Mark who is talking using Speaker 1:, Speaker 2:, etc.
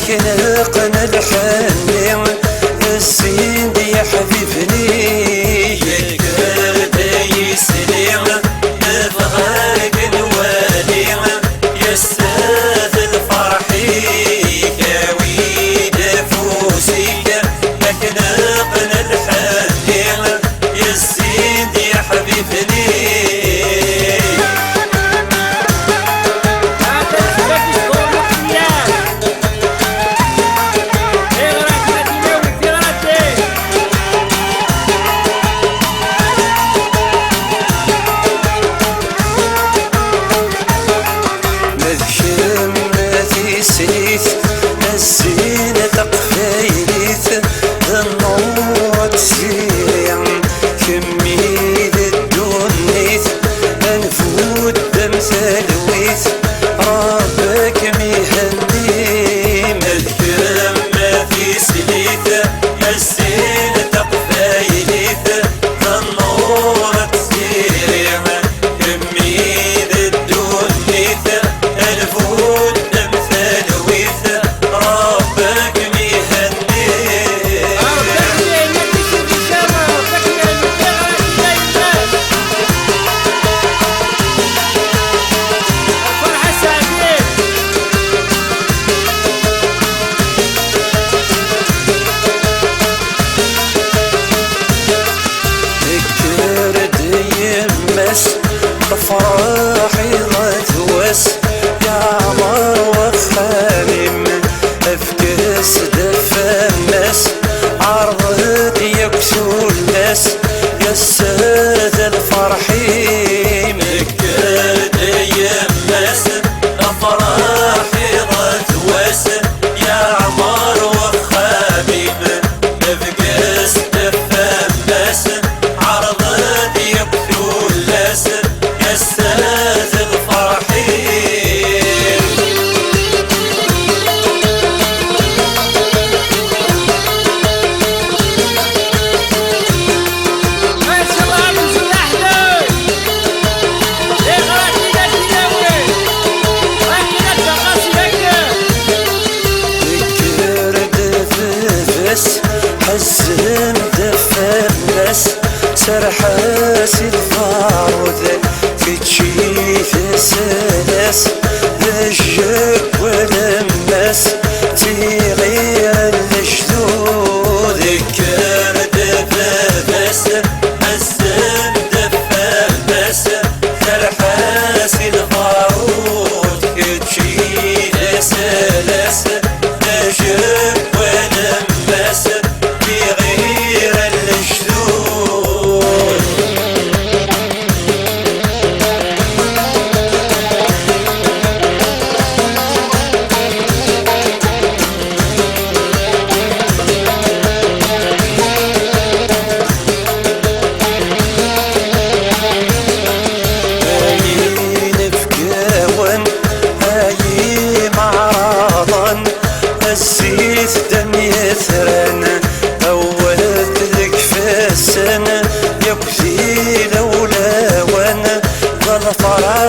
Speaker 1: خلقنا الحنين الزين يا حبيبني
Speaker 2: يكبر يسلي نفغرق نوالي يستاذ فرحيك ويد فوزيك خلقنا الحنين الزين يا حبيبني
Speaker 1: الزينة تقفيليث النور تسيع كميل الدنيث انفود دمثالويث ربك ميهني
Speaker 2: الكرم ما في سليث الزينة تقفيليث النور تسيع كميل الدنيث انفود
Speaker 1: فرحي غتوس يا عمر وخامم افكس دفا الناس عرضت يكسو الناس يا السادة الفرحين
Speaker 2: كرد يمس فرحي غتوس يا عمر وخامم افكس دفا الناس عرضت يكسو الناس السادة الفرحين
Speaker 3: ما شاء الله عبد الأحلى غلط لنا تناوي راكنا تقاس هكا
Speaker 1: الكرد فيفس حزن دفا الناس سرحاس الفاروذ في تشيث سلاس الجك ولمس تغير الجذوذ
Speaker 2: كرد فيفس حزن دفا الناس سرحاس الفاروذ في تشيث سلاس الجك ولمس تغير الجذوذ
Speaker 1: الزيت دم يثرن أولت لك في السنة يكفي لولا وانا ظل فرح